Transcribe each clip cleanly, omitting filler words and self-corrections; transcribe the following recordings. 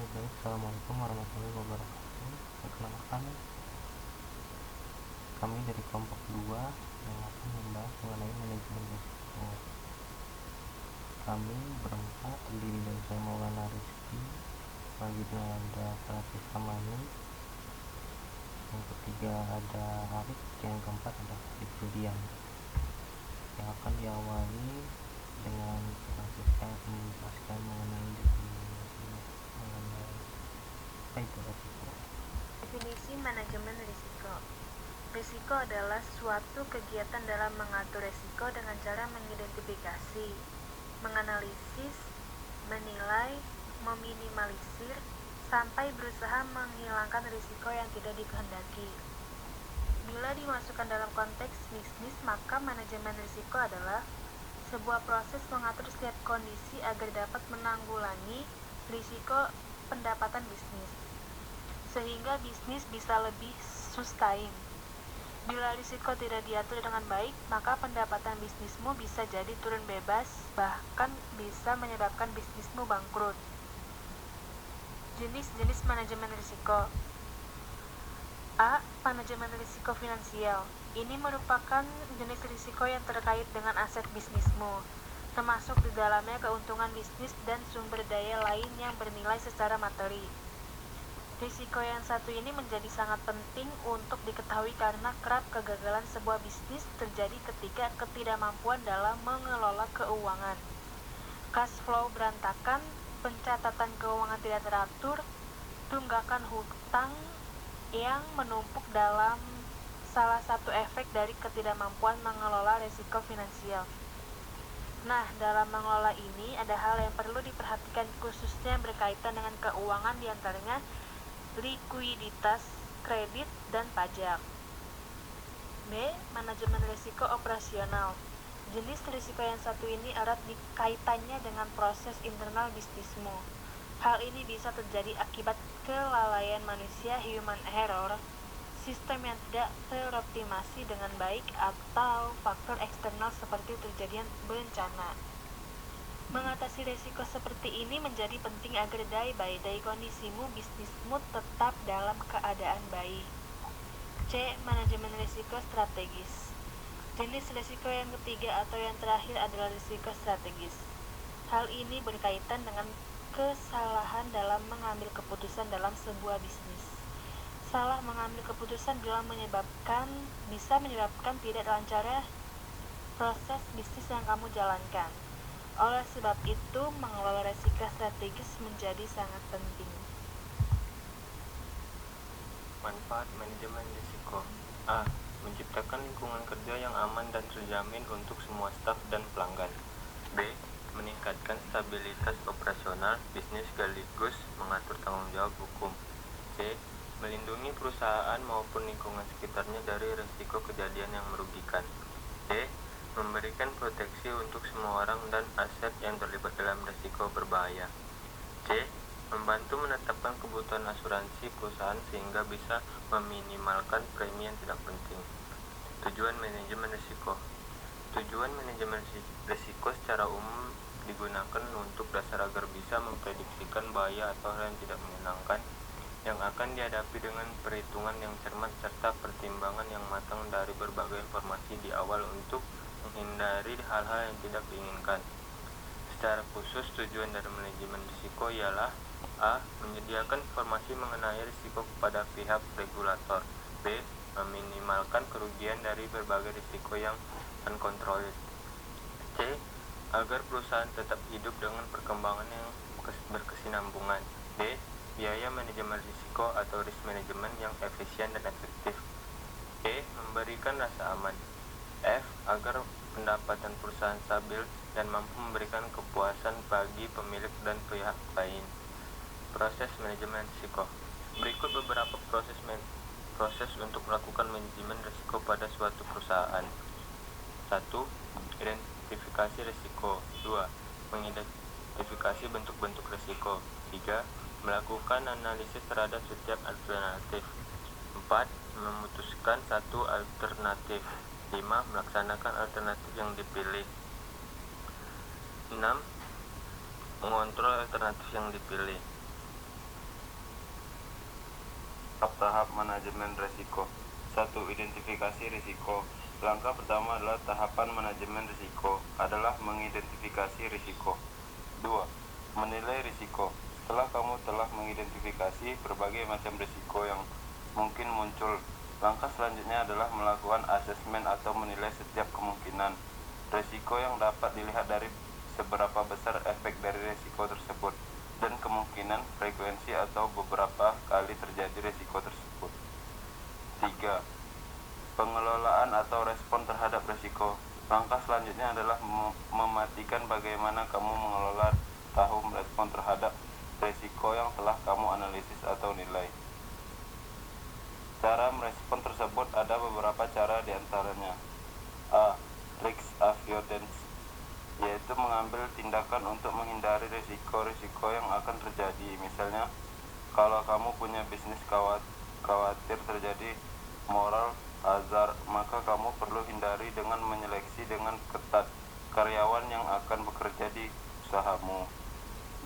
Baik, assalamualaikum warahmatullahi wabarakatuh. Perkenalkan, kami dari kelompok 2 yang akan membahas mengenai manajemen risiko. Kami berempat terdiri dari saya Maulana Rizky, selanjutnya ada Pratis Kamani, yang ketiga ada Arif, yang keempat ada Arif Julian. Yang akan diawali dengan Pratis yang akan menjelaskan mengenai definisi mengenai apa itu risiko. Definisi manajemen risiko. Risiko adalah suatu kegiatan dalam mengatur risiko dengan cara mengidentifikasi, menganalisis, menilai, meminimalisir, sampai berusaha menghilangkan risiko yang tidak dikehendaki. Bila dimasukkan dalam konteks bisnis, maka manajemen risiko adalah sebuah proses mengatur setiap kondisi agar dapat menanggulangi risiko pendapatan bisnis, sehingga bisnis bisa lebih sustain. Bila risiko tidak diatur dengan baik, maka pendapatan bisnismu bisa jadi turun bebas, bahkan bisa menyebabkan bisnismu bangkrut. Jenis-jenis manajemen risiko. A. Manajemen risiko finansial. Ini merupakan jenis risiko yang terkait dengan aset bisnismu, termasuk di dalamnya keuntungan bisnis dan sumber daya lain yang bernilai secara materi. Risiko yang satu ini menjadi sangat penting untuk diketahui karena kerap kegagalan sebuah bisnis terjadi ketika ketidakmampuan dalam mengelola keuangan. Cash flow berantakan, pencatatan keuangan tidak teratur, tunggakan hutang yang menumpuk dalam salah satu efek dari ketidakmampuan mengelola risiko finansial. Nah, dalam mengelola ini ada hal yang perlu diperhatikan khususnya berkaitan dengan keuangan, diantaranya likuiditas, kredit, dan pajak. B. Manajemen risiko operasional. Jenis risiko yang satu ini erat kaitannya dengan proses internal bisnismu. Hal ini bisa terjadi akibat kelalaian manusia, human error, sistem yang tidak teroptimasi dengan baik, atau faktor eksternal seperti terjadinya bencana. Mengatasi risiko seperti ini menjadi penting agar day-by-day kondisimu bisnismu tetap dalam keadaan baik. C. Manajemen risiko strategis. Jenis risiko yang ketiga atau yang terakhir adalah risiko strategis. Hal ini berkaitan dengan kesalahan dalam mengambil keputusan dalam sebuah bisnis. Salah mengambil keputusan bisa menyebabkan tidak lancarnya proses bisnis yang kamu jalankan. Oleh sebab itu, mengelola risiko strategis menjadi sangat penting. Manfaat manajemen risiko. A. Menciptakan lingkungan kerja yang aman dan terjamin untuk semua staf dan pelanggan. B. Meningkatkan stabilitas operasional bisnis sekaligus mengatur tanggung jawab hukum. C. Melindungi perusahaan maupun lingkungan sekitarnya dari risiko kejadian yang merugikan. D. Memberikan proteksi untuk semua orang dan aset yang terlibat dalam risiko berbahaya. C. Membantu menetapkan kebutuhan asuransi perusahaan sehingga bisa meminimalkan premi yang tidak penting. Tujuan manajemen risiko. Tujuan manajemen risiko secara umum digunakan untuk dasar agar bisa memprediksikan bahaya atau hal yang tidak menyenangkan yang akan dihadapi dengan perhitungan yang cermat serta pertimbangan yang matang dari berbagai informasi di awal untuk menghindari hal-hal yang tidak diinginkan. Secara khusus, tujuan dari manajemen risiko ialah A. Menyediakan informasi mengenai risiko kepada pihak regulator. B. Meminimalkan kerugian dari berbagai risiko yang uncontrolled. C. Agar perusahaan tetap hidup dengan perkembangan yang berkesinambungan. D. Biaya manajemen risiko atau risk management yang efisien dan efektif. E. Memberikan rasa aman. F. Agar pendapatan perusahaan stabil dan mampu memberikan kepuasan bagi pemilik dan pihak lain. Proses manajemen risiko. Berikut beberapa proses untuk melakukan manajemen risiko pada suatu perusahaan. 1. Identifikasi risiko. 2. Mengidentifikasi bentuk-bentuk risiko. 3. Melakukan analisis terhadap setiap alternatif. 4. Memutuskan satu alternatif. 5. Melaksanakan alternatif yang dipilih. 6. Mengontrol alternatif yang dipilih. tahap-tahap manajemen risiko. 1. Identifikasi risiko. Langkah pertama adalah tahapan manajemen risiko adalah mengidentifikasi risiko. 2. Menilai risiko. Setelah kamu telah mengidentifikasi berbagai macam risiko yang mungkin muncul, langkah selanjutnya adalah melakukan asesmen atau menilai setiap kemungkinan risiko yang dapat dilihat dari seberapa besar efek dari risiko tersebut dan kemungkinan, frekuensi, atau beberapa kali terjadi risiko tersebut. 3. Pengelolaan atau respon terhadap risiko. Langkah selanjutnya adalah memastikan bagaimana kamu mengelola atau merespon terhadap risiko yang telah kamu analisis atau nilai. Cara merespon tersebut ada beberapa cara diantaranya. A. Risk avoidance, yaitu mengambil tindakan untuk menghindari risiko-risiko yang akan terjadi. Misalnya, kalau kamu punya bisnis khawatir terjadi moral hazard, maka kamu perlu hindari dengan menyeleksi dengan ketat karyawan yang akan bekerja di usahamu.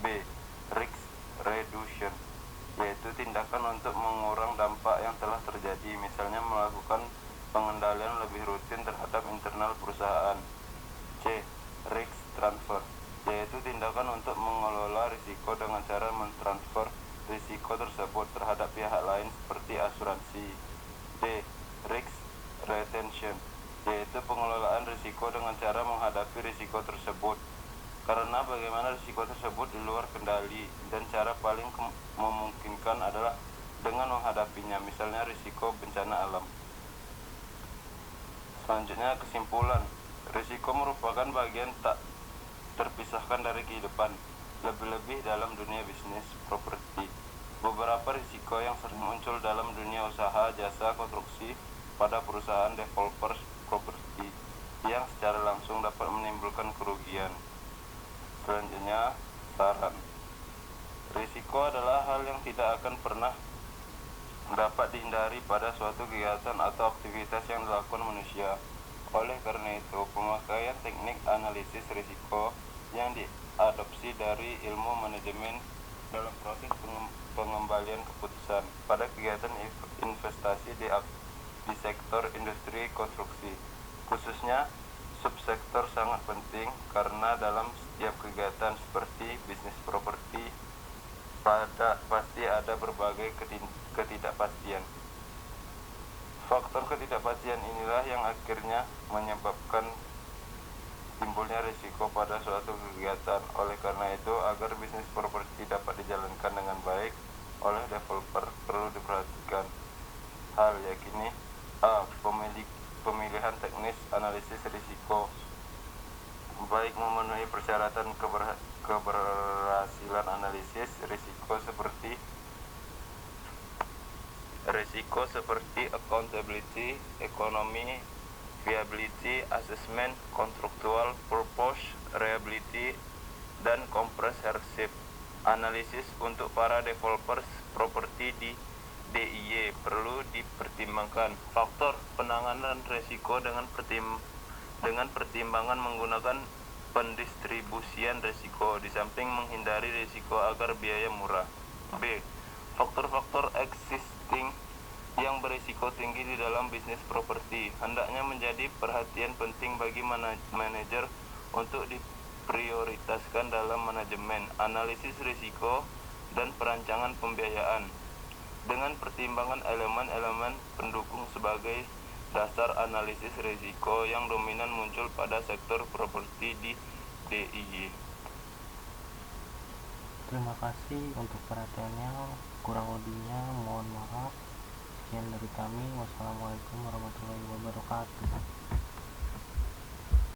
B. Risk reduction, yaitu tindakan untuk mengurang dampak yang telah terjadi, misalnya melakukan pengendalian lebih rutin terhadap internal perusahaan. C. Risk transfer, yaitu tindakan untuk mengelola risiko dengan cara mentransfer risiko tersebut terhadap pihak lain seperti asuransi. D. Risk retention, yaitu pengelolaan risiko dengan cara menghadapi risiko tersebut karena bagaimana risiko tersebut di luar kendali dan cara paling memungkinkan adalah dengan menghadapinya, misalnya risiko bencana alam. Selanjutnya, kesimpulan. Risiko merupakan bagian tak terpisahkan dari kehidupan, lebih-lebih dalam dunia bisnis properti. Beberapa risiko yang sering muncul dalam dunia usaha jasa konstruksi pada perusahaan developer properti yang secara langsung dapat menimbulkan kerugian. Selanjutnya, saran. Risiko adalah hal yang tidak akan pernah dapat dihindari pada suatu kegiatan atau aktivitas yang dilakukan manusia. Oleh karena itu, pemakaian teknik analisis risiko yang diadopsi dari ilmu manajemen dalam proses pengembalian keputusan pada kegiatan investasi di sektor industri konstruksi, khususnya subsektor, sangat penting karena dalam setiap kegiatan seperti bisnis properti pasti ada berbagai ketidakpastian. Faktor ketidakpastian inilah yang akhirnya menyebabkan timbulnya risiko pada suatu kegiatan. Oleh karena itu, agar bisnis properti dapat dijalankan dengan baik oleh developer, perlu diperhatikan hal yakni A. Pemilihan teknis analisis risiko baik memenuhi persyaratan keberhasilan analisis risiko seperti accountability, economy, viability, assessment, constructual purpose, reliability, dan comprehensive analisis. Untuk para developers properti di DIY perlu dipertimbangkan faktor penanganan risiko dengan pertimbangan menggunakan pendistribusian risiko di samping menghindari risiko agar biaya murah. B. Faktor-faktor existing yang berisiko tinggi di dalam bisnis properti hendaknya menjadi perhatian penting bagi manajer untuk diprioritaskan dalam manajemen analisis risiko dan perancangan pembiayaan dengan pertimbangan elemen-elemen pendukung sebagai dasar analisis risiko yang dominan muncul pada sektor properti di DIY. Terima kasih untuk perhatiannya, kurang lebihnya mohon maaf. Sekian dari kami, wassalamualaikum warahmatullahi wabarakatuh.